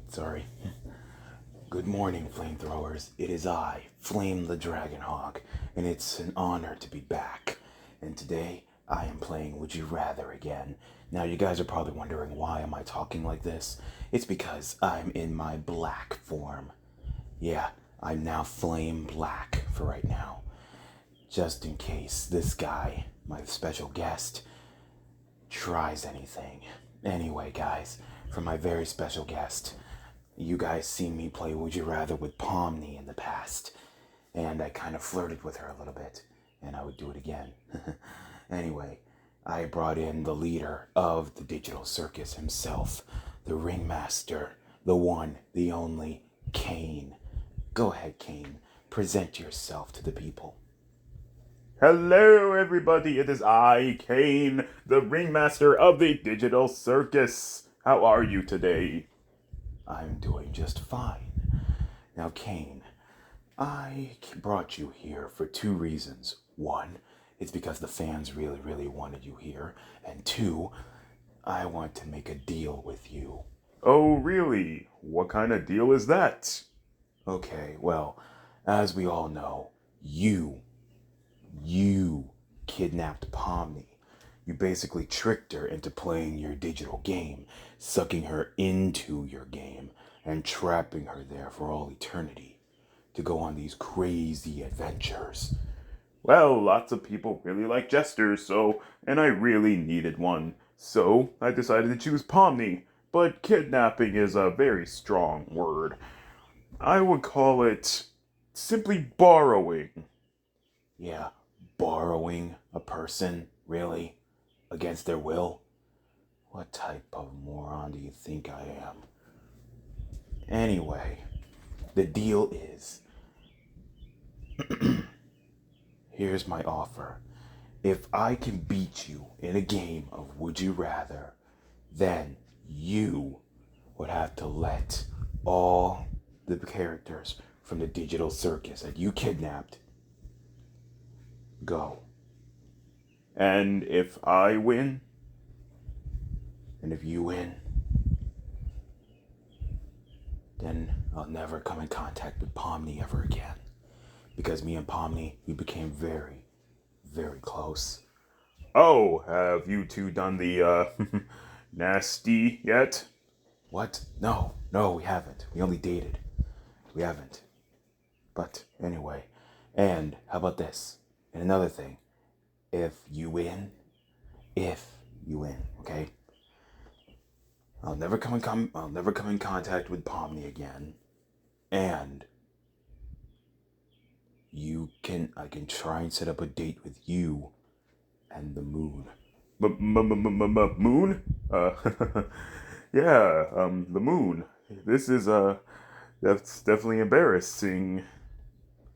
Sorry. Good morning, flamethrowers. It is I, Flame the Dragonhawk, and it's an honor to be back. And today, I am playing Would You Rather again. Now, you guys are probably wondering why am I talking like this? It's because I'm in my black form. Yeah, I'm now Flame Black for right now. Just in case this guy, my special guest, tries anything. Anyway, guys, for my very special guest, you guys seen me play Would You Rather with Pomni in the past, and I kind of flirted with her a little bit, and I would do it again. Anyway, I brought in the leader of the digital circus himself, the ringmaster, the one, the only, Caine. Go ahead, Caine. Present yourself to the people. Hello, everybody. It is I, Caine, the ringmaster of the digital circus. How are you today? I'm doing just fine. Now, Caine, I brought you here for two reasons. One, it's because the fans really, really wanted you here. And two, I want to make a deal with you. Oh, really? What kind of deal is that? Okay, well, as we all know, you kidnapped Pomni. You basically tricked her into playing your digital game, sucking her into your game, and trapping her there for all eternity to go on these crazy adventures. Well, lots of people really like jesters, and I really needed one. So, I decided to choose Pomni, but kidnapping is a very strong word. I would call it simply borrowing. Yeah, borrowing a person, really? Against their will? What type of moron do you think I am? Anyway, the deal is here's my offer. If I can beat you in a game of Would You Rather, then you would have to let all the characters from the digital circus that you kidnapped go. And if I win? And if you win, then I'll never come in contact with Pomni ever again. Because me and Pomni, we became very, very close. Oh, have you two done the, nasty yet? What? No, we haven't. We only dated. We haven't. But anyway, and how about this? And another thing, if you win, okay? I'll never come in contact with Pomni again. And I can try and set up a date with you and the moon. Moon? Yeah, the moon. This is, that's definitely embarrassing.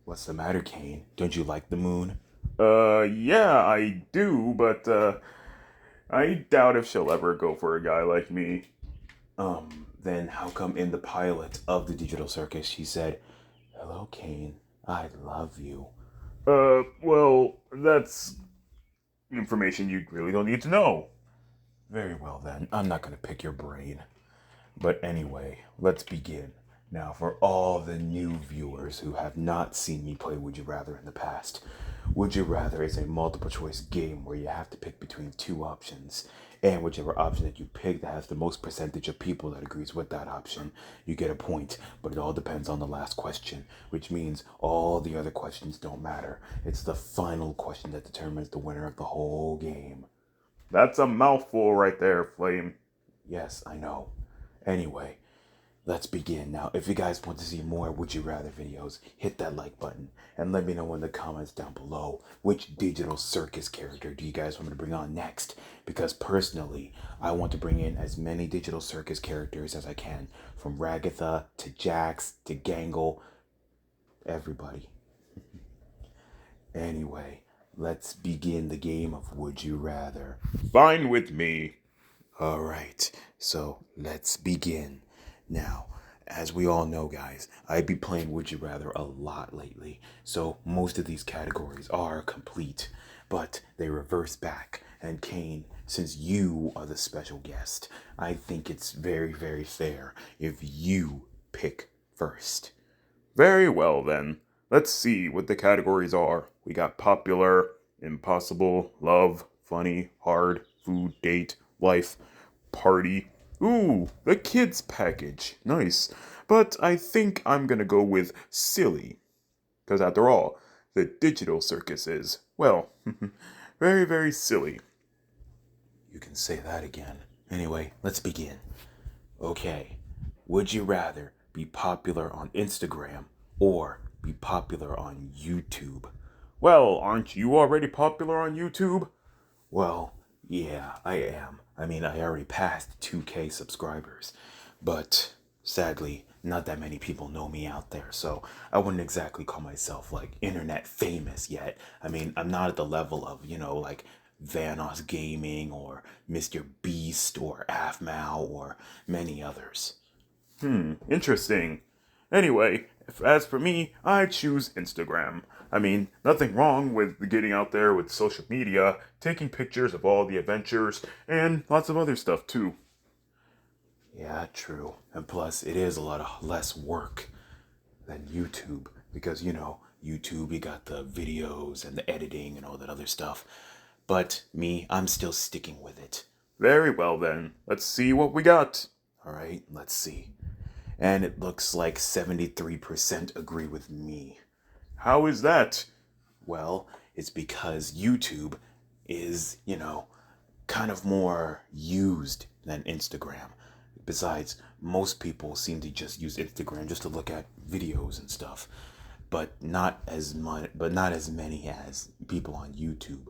What's the matter, Caine? Don't you like the moon? Yeah, I do, but, I doubt if she'll ever go for a guy like me. Then how come in the pilot of the digital circus she said, "Hello, Caine, I love you"? Well, that's information you really don't need to know. Very well then, I'm not gonna pick your brain. But anyway, let's begin. Now, for all the new viewers who have not seen me play Would You Rather in the past, Would You Rather is a multiple choice game where you have to pick between two options. And whichever option that you pick that has the most percentage of people that agrees with that option, you get a point. But it all depends on the last question, which means all the other questions don't matter. It's the final question that determines the winner of the whole game. That's a mouthful right there, Flame. Yes, I know. Anyway, let's begin. Now, if you guys want to see more Would You Rather videos, hit that like button and let me know in the comments down below which digital circus character do you guys want me to bring on next. Because personally, I want to bring in as many digital circus characters as I can, from Ragatha to Jax to Gangle, everybody. Anyway, let's begin the game of Would You Rather. Fine with me. Alright, so let's begin. Now, as we all know, guys, I've been playing Would You Rather a lot lately, so most of these categories are complete, but they reverse back And Caine, since you are the special guest, I think it's very, very fair if you pick first. Very well then. Let's see what the categories are. We got popular, impossible, love, funny, hard, food, date, life, party. Ooh, the kids package. Nice. But I think I'm gonna go with silly. Because after all, the digital circus is, well, very, very silly. You can say that again. Anyway, let's begin. Okay, would you rather be popular on Instagram or be popular on YouTube? Well, aren't you already popular on YouTube? Well, yeah, I am. I mean, I already passed 2K subscribers, but sadly, not that many people know me out there, so I wouldn't exactly call myself like internet famous yet. I mean, I'm not at the level of, like Vanos Gaming or Mr. Beast or Afmao or many others. Interesting. Anyway, as for me, I choose Instagram. I mean, nothing wrong with getting out there with social media, taking pictures of all the adventures, and lots of other stuff too. Yeah, true. And plus, it is a lot of less work than YouTube because, YouTube, you got the videos and the editing and all that other stuff. But me, I'm still sticking with it. Very well then, let's see what we got. All right, let's see. And it looks like 73% agree with me. How is that? Well, it's because YouTube is, kind of more used than Instagram. Besides, most people seem to just use Instagram just to look at videos and stuff, but not as many as people on YouTube.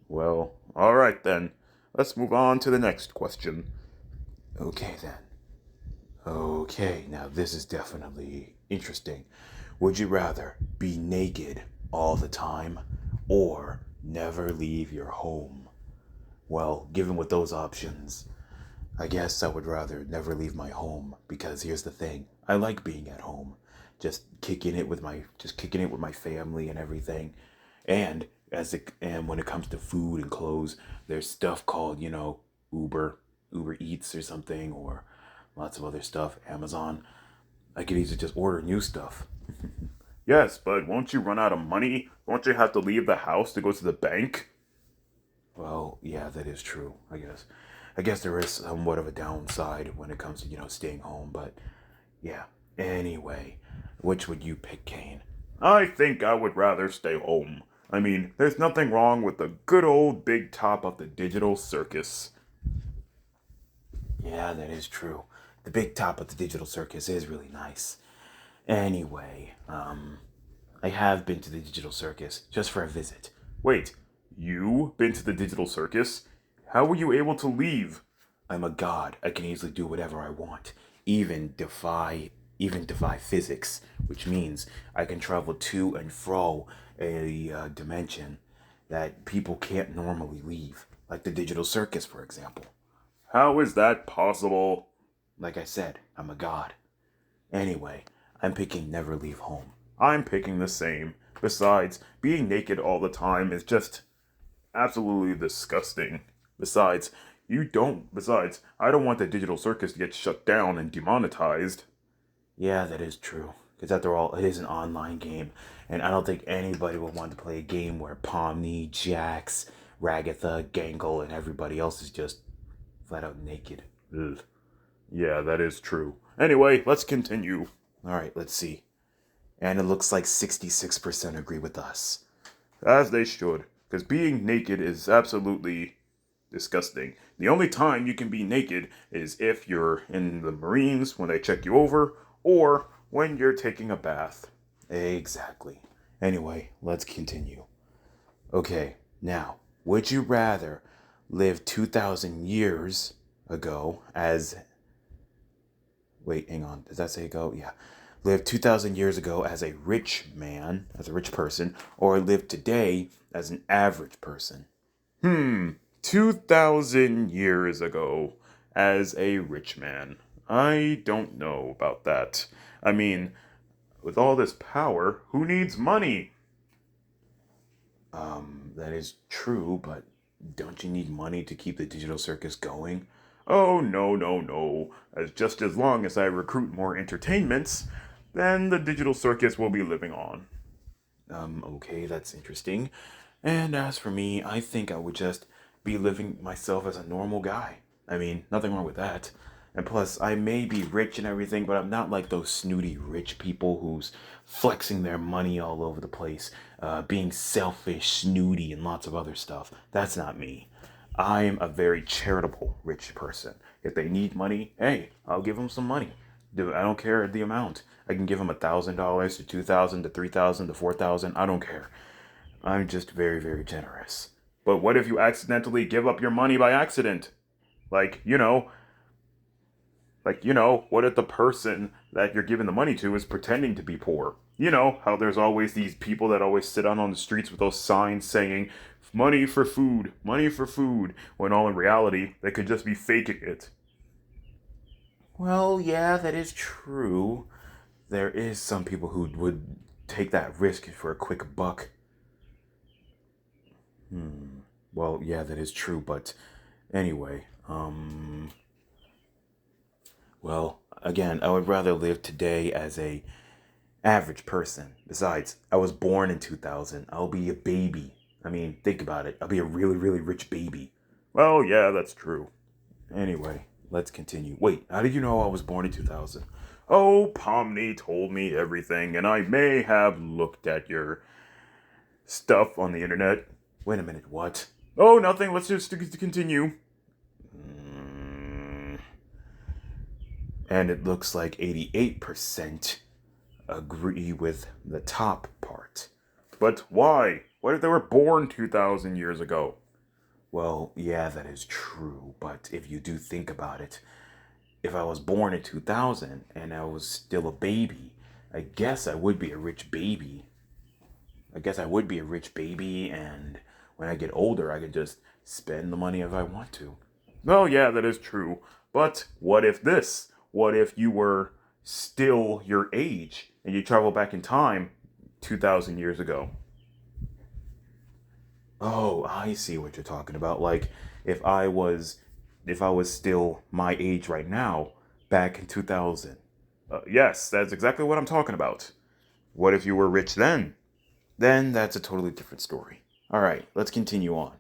Well, alright then. Let's move on to the next question. Okay then. Okay, now this is definitely interesting. Would you rather be naked all the time or never leave your home? Well, given with those options, I guess I would rather never leave my home because here's the thing. I like being at home, just kicking it with my family and everything. And when it comes to food and clothes, there's stuff called, Uber Eats or something, or lots of other stuff, Amazon. I could easily just order new stuff. Yes, but won't you run out of money? Won't you have to leave the house to go to the bank? Well, yeah, that is true, I guess. I guess there is somewhat of a downside when it comes to, staying home, but yeah. Anyway, which would you pick, Caine? I think I would rather stay home. I mean, there's nothing wrong with the good old big top of the digital circus. Yeah, that is true. The big top of the digital circus is really nice. Anyway, I have been to the digital circus just for a visit. Wait, you been to the digital circus? How were you able to leave? I'm a god. I can easily do whatever I want, even defy physics, which means I can travel to and fro a dimension that people can't normally leave, like the digital circus, for example. How is that possible? Like I said, I'm a god. Anyway, I'm picking never leave home. I'm picking the same. Besides, being naked all the time is just absolutely disgusting. Besides, I don't want the digital circus to get shut down and demonetized. Yeah, that is true. Because after all, it is an online game, and I don't think anybody would want to play a game where Pomni, Jax, Ragatha, Gangle, and everybody else is just flat out naked. Ugh. Yeah, that is true. Anyway, let's continue. Alright, let's see. And it looks like 66% agree with us. As they should, because being naked is absolutely disgusting. The only time you can be naked is if you're in the Marines when they check you over, or when you're taking a bath. Exactly. Anyway, let's continue. Okay, now, would you rather live 2,000 years ago as... Wait, hang on. Does that say ago? Yeah. Live 2,000 years ago as a rich man, as a rich person, or live today as an average person? 2,000 years ago as a rich man. I don't know about that. I mean, with all this power, who needs money? That is true, but Don't you need money to keep the digital circus going? Oh, no, no, no. As long as I recruit more entertainments, then the digital circus will be living on. Okay, that's interesting. And as for me, I think I would just be living myself as a normal guy. I mean, nothing wrong with that. And plus, I may be rich and everything, but I'm not like those snooty rich people who's flexing their money all over the place, being selfish, snooty, and lots of other stuff. That's not me. I'm a very charitable rich person. If they need money, hey, I'll give them some money. I don't care the amount. I can give them $1,000 to 2,000 to 3,000 to 4,000. I don't care. I'm just very, very generous. But what if you accidentally give up your money by accident? Like, what if the person that you're giving the money to is pretending to be poor? You know, how there's always these people that always sit out on the streets with those signs saying, money for food, when all in reality, they could just be faking it. Well, yeah, that is true. There is some people who would take that risk for a quick buck. Well, yeah, that is true, but anyway, well, again, I would rather live today as a average person. Besides, I was born in 2000. I'll be a baby. I mean, think about it. I'll be a really, really rich baby. Well, yeah, that's true. Anyway, let's continue. Wait, how did you know I was born in 2000? Oh, Pomni told me everything, and I may have looked at your stuff on the internet. Wait a minute, what? Oh, nothing. Let's just continue. And it looks like 88% agree with the top part. But why? What if they were born 2,000 years ago? Well, yeah, that is true, but if you do think about it, if I was born in 2000 and I was still a baby, I guess I would be a rich baby. And when I get older, I could just spend the money if I want to. Well, yeah, that is true. But what if this? What if you were still your age and you travel back in time 2,000 years ago? Oh, I see what you're talking about. Like if I was still my age right now, back in 2000. Yes, that's exactly what I'm talking about. What if you were rich then? Then that's a totally different story. All right, let's continue on.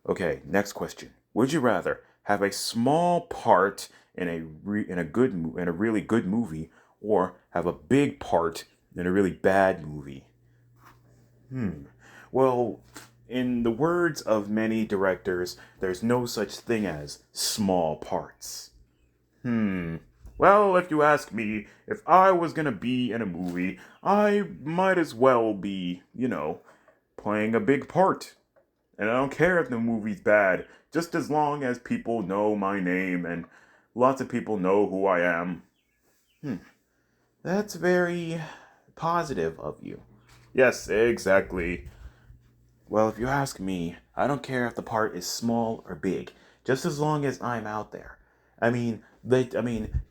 Okay, next question. Would you rather have a small part in in a really good movie, or have a big part in a really bad movie? Well, in the words of many directors, there's no such thing as small parts. Well, if you ask me, if I was gonna be in a movie, I might as well be, playing a big part. And I don't care if the movie's bad, just as long as people know my name and lots of people know who I am. That's very positive of you. Yes, exactly. Well, if you ask me, I don't care if the part is small or big, just as long as I'm out there.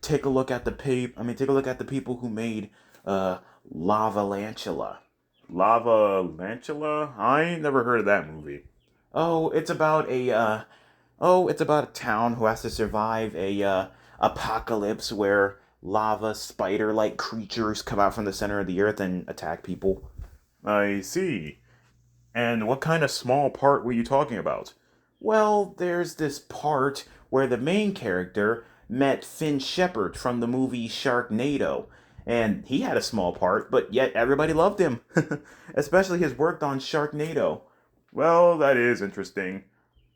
Take a look at the people who made Lava Lantula. Lava Lantula? I ain't never heard of that movie. Oh, it's about a town who has to survive a apocalypse where lava spider-like creatures come out from the center of the earth and attack people. I see. And what kind of small part were you talking about? Well, there's this part where the main character met Finn Shepard from the movie Sharknado, and he had a small part, but yet everybody loved him, especially his work on Sharknado. Well, that is interesting.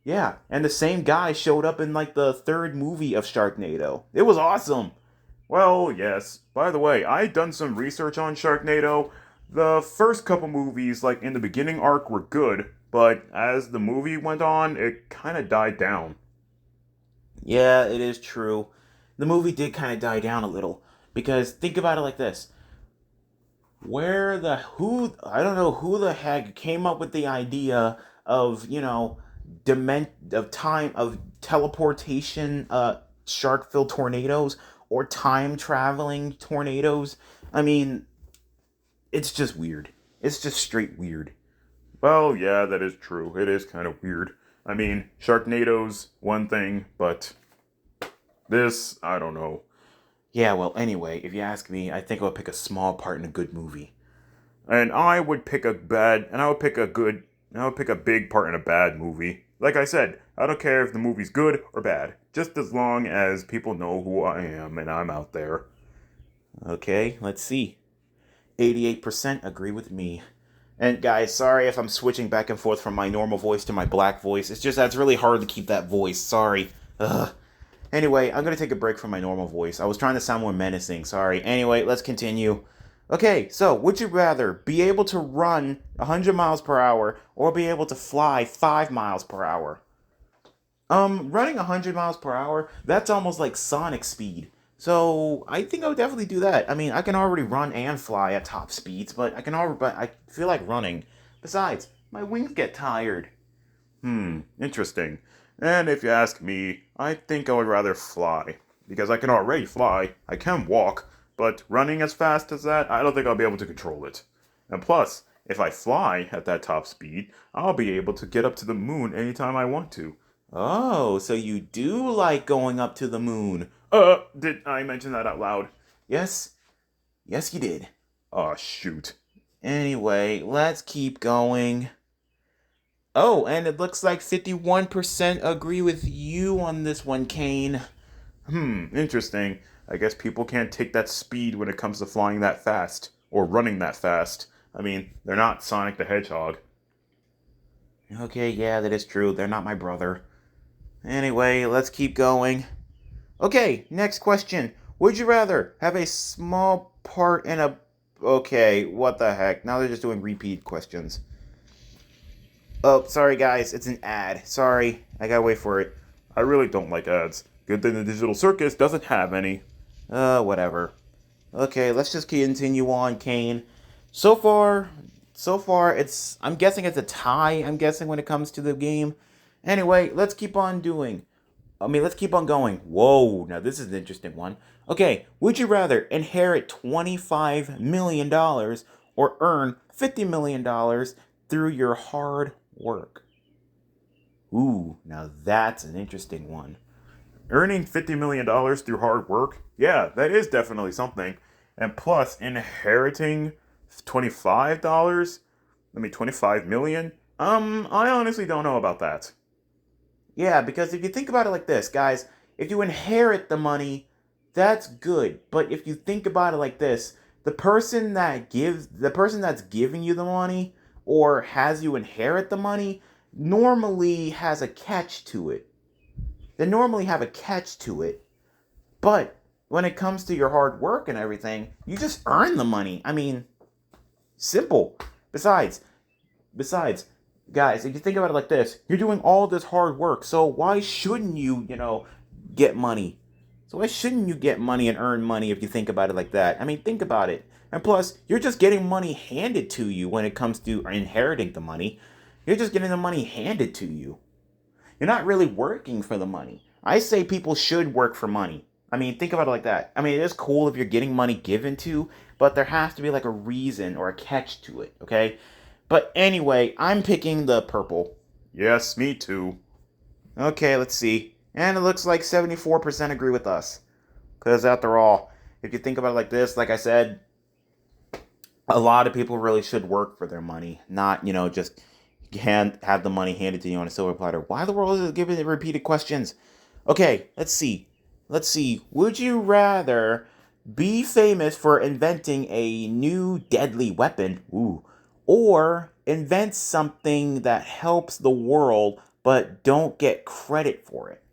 Yeah, and the same guy showed up in like the third movie of Sharknado. It was awesome. Well, yes. By the way, I done some research on Sharknado. The first couple movies, like in the beginning arc, were good, but as the movie went on, it kind of died down. Yeah, it is true. The movie did kind of die down a little because think about it like this. I don't know who the heck came up with the idea of, of teleportation shark-filled tornadoes or time traveling tornadoes. I mean, it's just weird. It's just straight weird. Well, yeah, that is true. It is kind of weird. I mean, Sharknado's one thing, but this, I don't know. Yeah, well, anyway, if you ask me, I think I would pick a small part in a good movie. And I would pick a big part in a bad movie. Like I said, I don't care if the movie's good or bad, just as long as people know who I am and I'm out there. Okay, let's see. 88% agree with me. And guys, sorry if I'm switching back and forth from my normal voice to my black voice. It's just that it's really hard to keep that voice. Sorry. Ugh. Anyway, I'm going to take a break from my normal voice. I was trying to sound more menacing. Sorry. Anyway, let's continue. Okay, so would you rather be able to run 100 miles per hour or be able to fly 5 miles per hour? Running 100 miles per hour, that's almost like sonic speed. So I think I would definitely do that. I mean, I can already run and fly at top speeds, but I feel like running. Besides, my wings get tired. Interesting. And if you ask me, I think I would rather fly. Because I can already fly, I can walk, but running as fast as that, I don't think I'll be able to control it. And plus, if I fly at that top speed, I'll be able to get up to the moon anytime I want to. Oh, so you do like going up to the moon? Did I mention that out loud? Yes, yes, you did. Aw, shoot. Anyway, let's keep going. Oh, and it looks like 51% agree with you on this one, Caine. Interesting. I guess people can't take that speed when it comes to flying that fast, or running that fast. I mean, they're not Sonic the Hedgehog. Okay, yeah, that is true. They're not my brother. Anyway, let's keep going. Okay, next question. Would you rather have a small part in a... Okay, what the heck? Now they're just doing repeat questions. Oh, sorry guys, it's an ad. Sorry, I gotta wait for it. I really don't like ads. Good thing the digital circus doesn't have any. Whatever. Okay, let's just continue on, Caine. So far, I'm guessing it's a tie, I'm guessing, when it comes to the game. Anyway, let's keep on going. Whoa, now this is an interesting one. Okay, would you rather inherit $25 million or earn $50 million through your hard work? Ooh, now that's an interesting one. Earning $50 million through hard work? Yeah, that is definitely something. And plus, inheriting $25? I mean, $25 million? I honestly don't know about that. Yeah, because if you think about it like this, guys, if you inherit the money, that's good. But if you think about it like this, the person that's giving you the money or has you inherit the money normally has a catch to it. They normally have a catch to it. But when it comes to your hard work and everything, you just earn the money. I mean, simple. Besides, guys, if you think about it like this, you're doing all this hard work, so why shouldn't you, get money? So why shouldn't you get money and earn money if you think about it like that? I mean, think about it. And plus, you're just getting money handed to you when it comes to inheriting the money. You're just getting the money handed to you. You're not really working for the money. I say people should work for money. I mean, think about it like that. I mean, it is cool if you're getting money given to, but there has to be like a reason or a catch to it, okay? But anyway, I'm picking the purple. Yes, me too. Okay, let's see. And it looks like 74% agree with us. Because after all, if you think about it like this, like I said, a lot of people really should work for their money, not, just have the money handed to you on a silver platter. Why the world is it giving repeated questions? Okay, let's see. Would you rather be famous for inventing a new deadly weapon, or invent something that helps the world but don't get credit for it?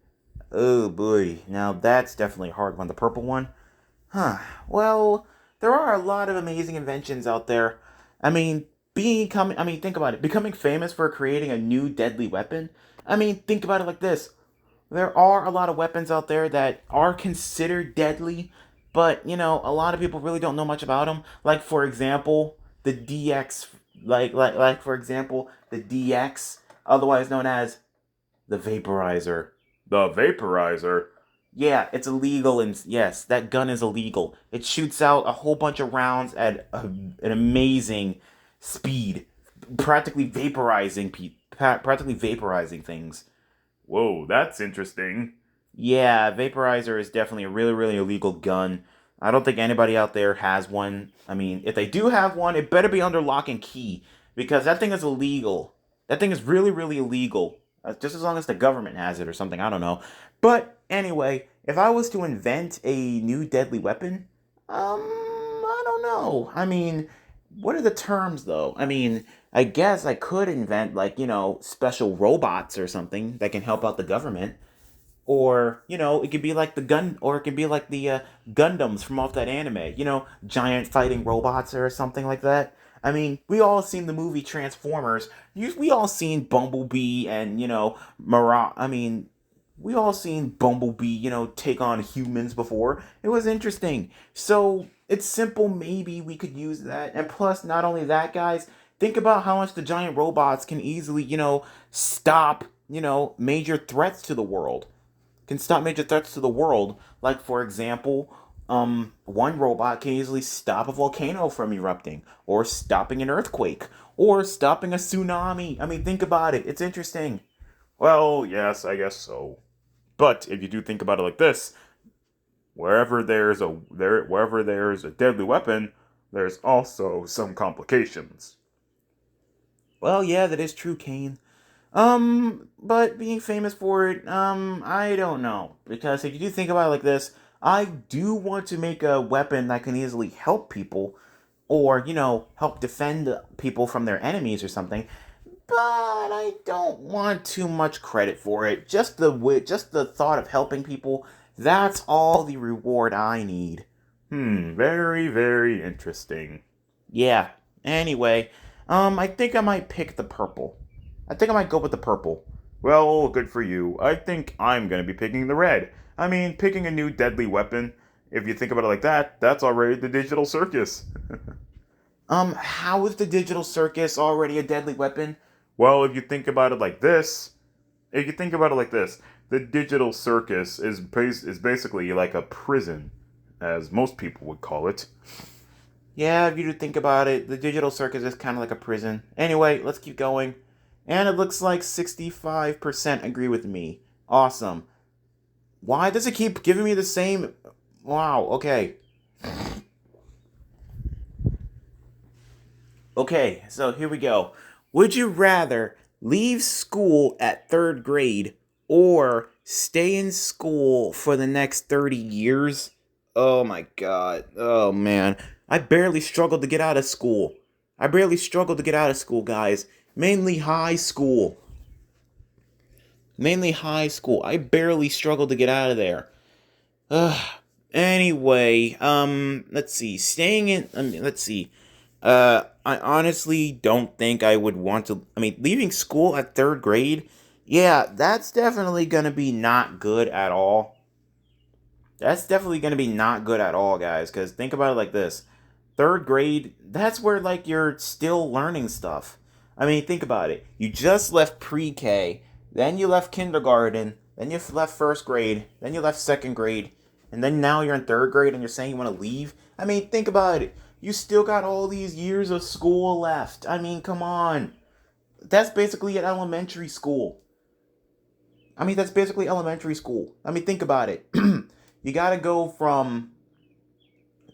Oh boy, now that's definitely a hard one. The purple one? Well, there are a lot of amazing inventions out there. I mean, think about it. Becoming famous for creating a new deadly weapon? I mean, think about it like this. There are a lot of weapons out there that are considered deadly, but, a lot of people really don't know much about them. Like, for example, the DX, for example, the DX, otherwise known as the vaporizer. The vaporizer? Yeah, it's illegal, and yes, that gun is illegal. It shoots out a whole bunch of rounds at an amazing speed. practically vaporizing things. Whoa, that's interesting. Yeah, vaporizer is definitely a really, really illegal gun. I don't think anybody out there has one. I mean, if they do have one, it better be under lock and key because that thing is illegal. That thing is really, really illegal. Just as long as the government has it or something, I don't know. But anyway, if I was to invent a new deadly weapon, I don't know. I mean, what are the terms though? I mean, I guess I could invent like, special robots or something that can help out the government. Or, it could be like or it could be like the Gundams from off that anime, giant fighting robots or something like that. I mean, we all seen the movie Transformers. We all seen Bumblebee and, I mean, we all seen Bumblebee, take on humans before. It was interesting. So, it's simple. Maybe we could use that. And plus, not only that, guys, think about how much the giant robots can easily, stop, major threats to the world Like, for example, one robot can easily stop a volcano from erupting, or stopping an earthquake, or stopping a tsunami. I mean, think about it. It's interesting. Well, yes, I guess so. But if you do think about it like this, wherever there's a deadly weapon, there's also some complications. Well, yeah, that is true, Caine. But being famous for it, I don't know. Because if you do think about it like this, I do want to make a weapon that can easily help people, or, help defend people from their enemies or something. But I don't want too much credit for it. Just the thought of helping people, that's all the reward I need. Very, very interesting. Yeah. Anyway, I think I might pick the purple. I think I might go with the purple. Well, good for you. I think I'm gonna be picking the red. I mean, picking a new deadly weapon, if you think about it like that, that's already the digital circus. How is the digital circus already a deadly weapon? Well, if you think about it like this, the digital circus is basically like a prison, as most people would call it. Yeah, if you do think about it, the digital circus is kind of like a prison. Anyway, let's keep going. And it looks like 65% agree with me. Awesome. Why does it keep giving me the same... Wow, okay. Okay, so here we go. Would you rather leave school at 3rd grade or stay in school for the next 30 years? Oh my god. Oh man. I barely struggled to get out of school. Guys. Mainly high school. I barely struggled to get out of there. Anyway, let's see. Let's see. I honestly don't think I would want to. I mean, leaving school at 3rd grade, yeah, that's definitely gonna be not good at all. That's definitely gonna be not good at all, guys. Because think about it like this: 3rd grade, that's where like you're still learning stuff. I mean, think about it. You just left pre-K, then you left kindergarten, then you left 1st grade, then you left 2nd grade, and then now you're in 3rd grade and you're saying you want to leave? I mean, think about it. You still got all these years of school left. I mean, come on. That's basically an elementary school. I mean, think about it. You gotta go from...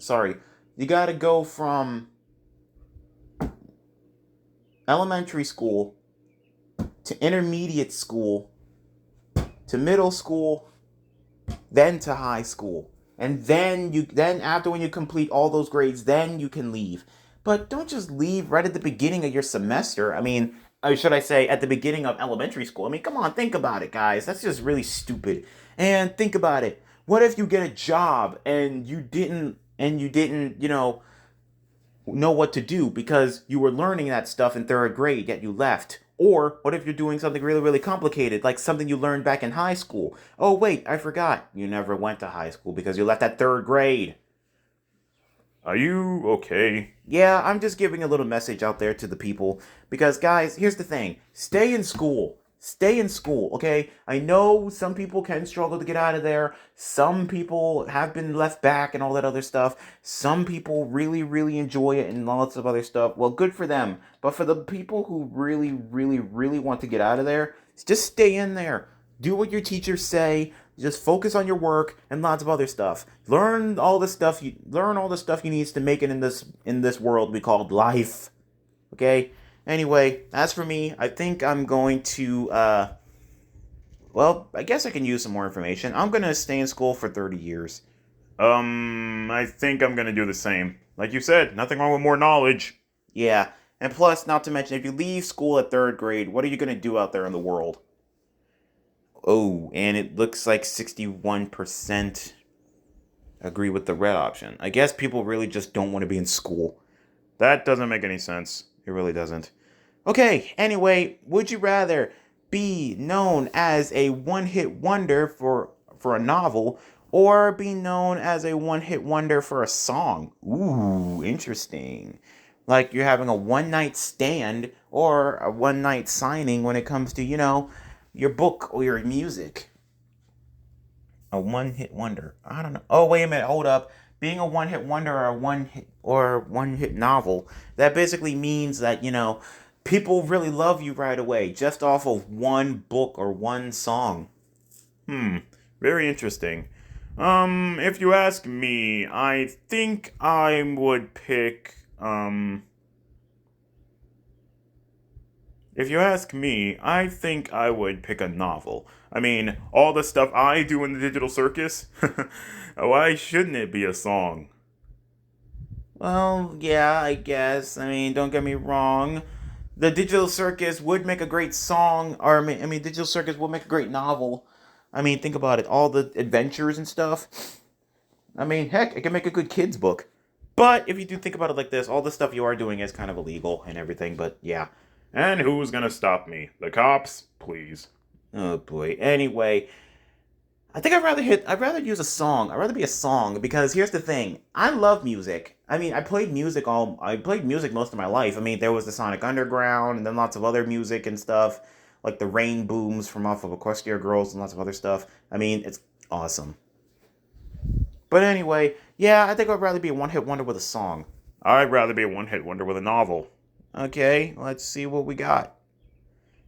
Sorry. You gotta go from elementary school to intermediate school to middle school, then to high school. And then after when you complete all those grades, then you can leave. But don't just leave right at the beginning of your semester. I mean, or should I say at the beginning of elementary school? I mean, come on, think about it, guys. That's just really stupid. And think about it. What if you get a job and you didn't, know what to do because you were learning that stuff in 3rd grade, yet you left? Or what if you're doing something really, really complicated, like something you learned back in high school? Oh, wait, I forgot. You never went to high school because you left at 3rd grade. Are you okay? Yeah, I'm just giving a little message out there to the people. Because, guys, here's the thing. Stay in school. Stay in school, okay? I know some people can struggle to get out of there. Some people have been left back and all that other stuff. Some people really, really enjoy it and lots of other stuff. Well, good for them. But for the people who really, really, really want to get out of there, just stay in there. Do what your teachers say. Just focus on your work and lots of other stuff. Learn all the stuff you need to make it in this world we called life. Okay? Anyway, as for me, I think I'm going to, well, I guess I can use some more information. I'm going to stay in school for 30 years. I think I'm gonna do the same. Like you said, nothing wrong with more knowledge. Yeah, and plus, not to mention, if you leave school at 3rd grade, what are you going to do out there in the world? Oh, and it looks like 61% agree with the red option. I guess people really just don't want to be in school. That doesn't make any sense. It really doesn't. Okay, anyway, would you rather be known as a one-hit wonder for a novel or be known as a one-hit wonder for a song? Ooh, interesting. Like you're having a one-night stand or a one-night signing when it comes to, your book or your music. A one-hit wonder. I don't know. Oh, wait a minute. Hold up. Being a one-hit wonder or a one-hit novel, that basically means that, people really love you right away just off of one book or one song. Very interesting. If you ask me, I think I would pick, If you ask me, I think I would pick a novel. I mean, all the stuff I do in the digital circus, why shouldn't it be a song? Well, yeah, I guess. I mean, don't get me wrong. The Digital Circus would make a great song, or Digital Circus would make a great novel. I mean, think about it. All the adventures and stuff. I mean, heck, it can make a good kids book. But if you do think about it like this, all the stuff you are doing is kind of illegal and everything, but yeah. And who's gonna stop me? The cops? Please. Oh boy. Anyway, I'd rather use a song. I'd rather be a song because here's the thing. I love music. I mean, I played music most of my life. I mean, there was the Sonic Underground and then lots of other music and stuff, like the Rain Booms from off of Equestria Girls and lots of other stuff. I mean, it's awesome. But anyway, yeah, I think I'd rather be a one-hit wonder with a song. I'd rather be a one-hit wonder with a novel. Okay, let's see what we got.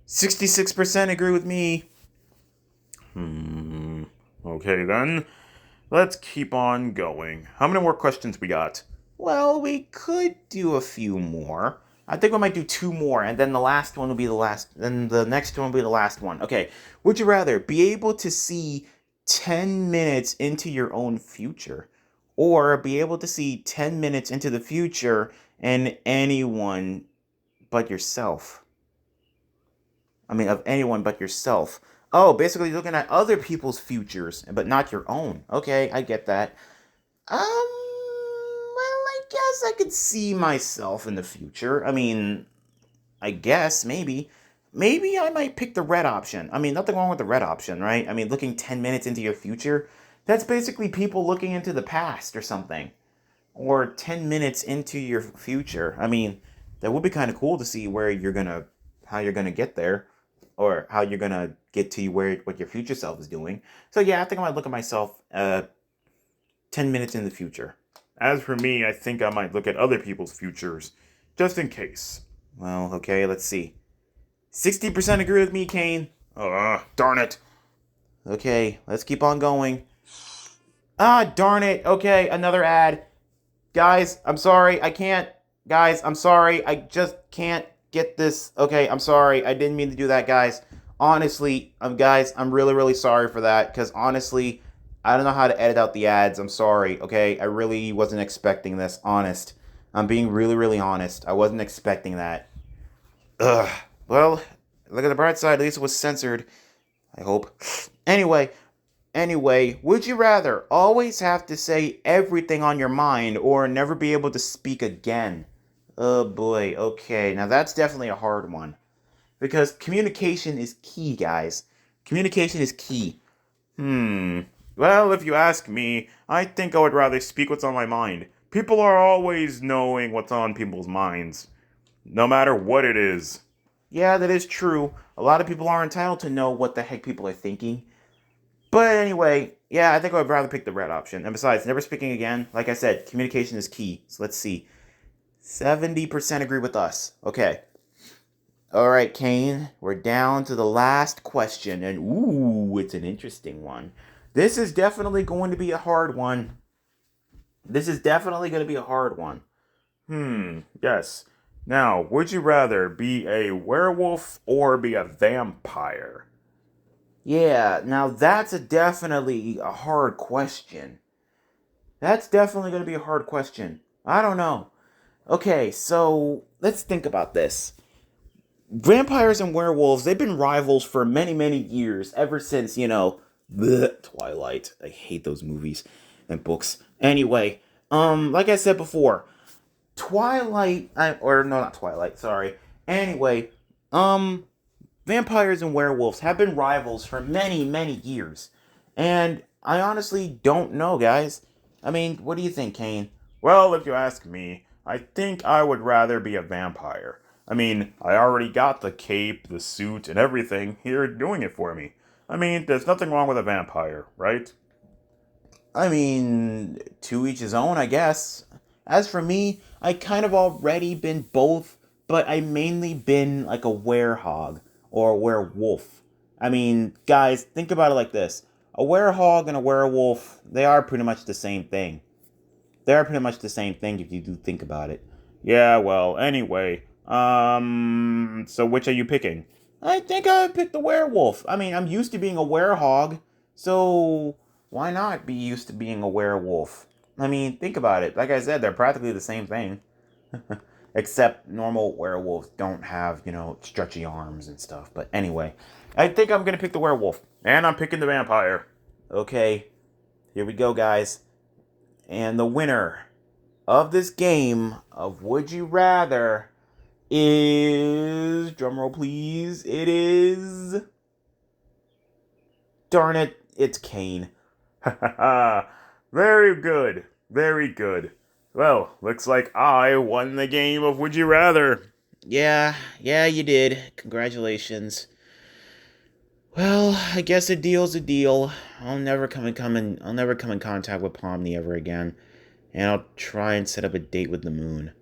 66% agree with me. Okay then. Let's keep on going. How many more questions we got? Well, we could do a few more. I think we might do 2 more, and then the last one will be the last. Then the next one will be the last one. Okay. Would you rather be able to see 10 minutes into your own future, or be able to see 10 minutes into the future and anyone but yourself? I mean, of anyone but yourself. Oh, basically looking at other people's futures, but not your own. Okay, I get that. Well, I guess I could see myself in the future. I mean, I guess, maybe. Maybe I might pick the red option. I mean, nothing wrong with the red option, right? I mean, looking 10 minutes into your future, that's basically people looking into the past or something. Or 10 minutes into your future. I mean, that would be kind of cool to see how you're gonna get there. Or how you're gonna get to what your future self is doing. So yeah, I think I might look at myself 10 minutes in the future. As for me, I think I might look at other people's futures, just in case. Well, okay, let's see. 60% agree with me, Caine. Darn it. Okay, let's keep on going. Ah, darn it. Okay, another ad. Guys, I'm sorry. I can't. Guys, I'm sorry. I just can't get this. Okay, I'm sorry. I didn't mean to do that, guys. Honestly, guys, I'm really, really sorry for that. Because honestly, I don't know how to edit out the ads. I'm sorry, okay? I really wasn't expecting this. Honest. I'm being really, really honest. I wasn't expecting that. Ugh. Well, look at the bright side. At least it was censored. I hope. Anyway, would you rather always have to say everything on your mind or never be able to speak again? Oh boy, okay. Now that's definitely a hard one. Because communication is key, guys. Communication is key. Well, if you ask me, I think I would rather speak what's on my mind. People are always knowing what's on people's minds, no matter what it is. Yeah, that is true. A lot of people are entitled to know what the heck people are thinking. But anyway, yeah, I think I would rather pick the red option. And besides, never speaking again. Like I said, communication is key. So let's see. 70% agree with us. Okay. All right, Caine, we're down to the last question. And ooh, it's an interesting one. This is definitely going to be a hard one. This is definitely going to be a hard one. Yes. Now, would you rather be a werewolf or be a vampire? Yeah, now that's definitely a hard question. That's definitely going to be a hard question. I don't know. Okay, so let's think about this. Vampires and werewolves, they've been rivals for many, many years, ever since, Twilight. I hate those movies and books. Anyway, like I said before, not Twilight, sorry. Anyway, vampires and werewolves have been rivals for many, many years. And I honestly don't know, guys. I mean, what do you think, Caine? Well, if you ask me, I think I would rather be a vampire. I mean, I already got the cape, the suit, and everything here doing it for me. I mean, there's nothing wrong with a vampire, right? I mean, to each his own, I guess. As for me, I kind of already been both, but I mainly been like a werehog or a werewolf. I mean, guys, think about it like this. A werehog and a werewolf, they are pretty much the same thing. They are pretty much the same thing if you do think about it. Yeah, well, anyway. So which are you picking? I think I would pick the werewolf. I mean, I'm used to being a werehog, so why not be used to being a werewolf? I mean, think about it. Like I said, they're practically the same thing. Except normal werewolves don't have, stretchy arms and stuff. But anyway, I think I'm going to pick the werewolf. And I'm picking the vampire. Okay, here we go, guys. And the winner of this game of Would You Rather is, drumroll please, it is, darn it, it's Caine. Very good. Very good. Well, looks like I won the game of Would You Rather. Yeah, you did. Congratulations. Well, I guess a deal's a deal. I'll never come in contact with Pomni ever again. And I'll try and set up a date with the moon.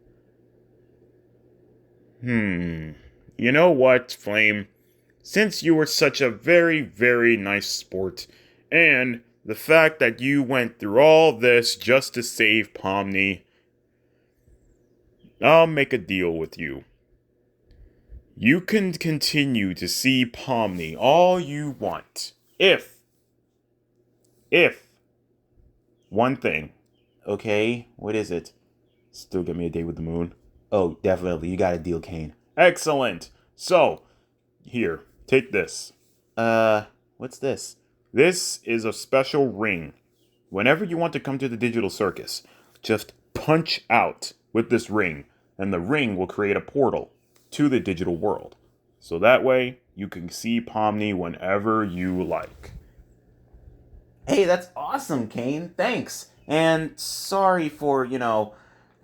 You know what, Flame? Since you were such a very, very nice sport, and the fact that you went through all this just to save Pomni, I'll make a deal with you. You can continue to see Pomni all you want. If one thing. Okay, what is it? Still get me a date with the moon? Oh, definitely. You got a deal, Caine. Excellent. So, here, take this. What's this? This is a special ring. Whenever you want to come to the digital circus, just punch out with this ring, and the ring will create a portal to the digital world. So that way, you can see Pomni whenever you like. Hey, that's awesome, Caine. Thanks. And sorry for,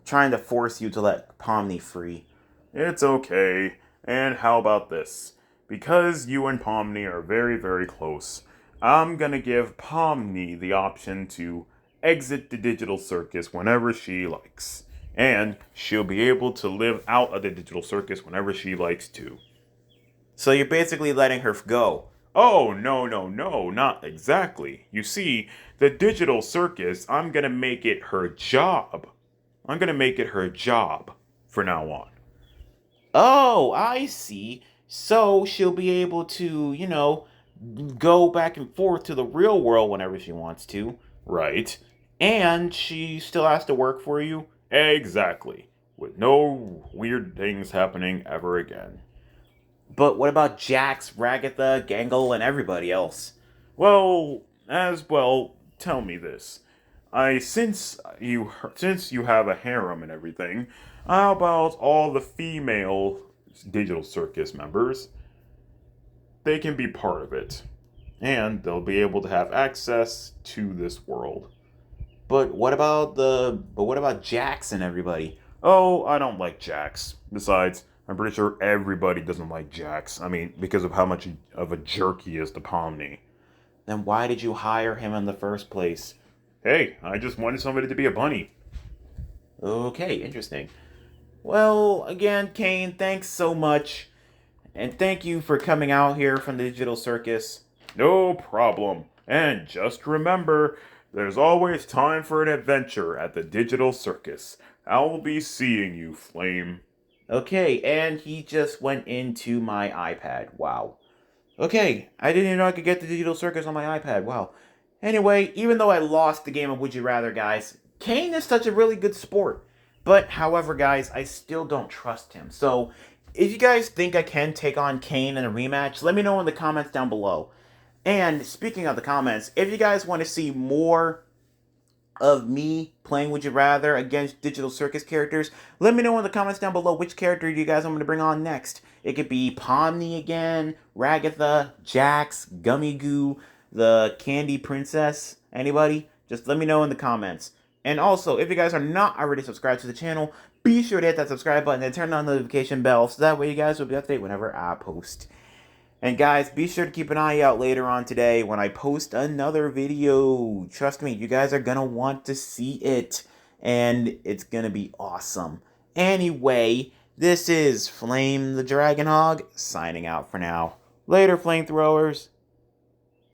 trying to force you to let Pomni free. It's okay. And how about this? Because you and Pomni are very, very close, I'm gonna give Pomni the option to exit the digital circus whenever she likes. And she'll be able to live out of the digital circus whenever she likes to. So you're basically letting her go. Oh, no, not exactly. You see, the digital circus, I'm gonna make it her job. I'm gonna make it her job from now on. Oh, I see. So she'll be able to, go back and forth to the real world whenever she wants to. Right? And she still has to work for you. Exactly. With no weird things happening ever again. But what about Jax, Ragatha, Gangle, and everybody else? Well, tell me this. Since you have a harem and everything, how about all the female digital circus members? They can be part of it, and they'll be able to have access to this world. But what about Jax and everybody? Oh, I don't like Jax. Besides, I'm pretty sure everybody doesn't like Jax. I mean, because of how much of a jerk he is to Pomni. Then why did you hire him in the first place? Hey, I just wanted somebody to be a bunny. Okay, interesting. Well, again, Caine, thanks so much. And thank you for coming out here from the Digital Circus. No problem. And just remember, there's always time for an adventure at the Digital Circus. I'll be seeing you, Flame. Okay, and he just went into my iPad. Wow. Okay, I didn't even know I could get the Digital Circus on my iPad. Wow. Anyway, even though I lost the game of Would You Rather, guys, Caine is such a really good sport. But, however, guys, I still don't trust him. So, if you guys think I can take on Caine in a rematch, let me know in the comments down below. And, speaking of the comments, if you guys want to see more of me playing Would You Rather against Digital Circus characters, let me know in the comments down below which character you guys want me to bring on next. It could be Pomni again, Ragatha, Jax, Gummy Goo, the Candy Princess. Anybody? Just let me know in the comments. And also, if you guys are not already subscribed to the channel, be sure to hit that subscribe button and turn on the notification bell so that way you guys will be updated whenever I post. And guys, be sure to keep an eye out later on today when I post another video. Trust me, you guys are gonna want to see it. And it's gonna be awesome. Anyway, this is Flame the Dragon Hog, signing out for now. Later, flamethrowers.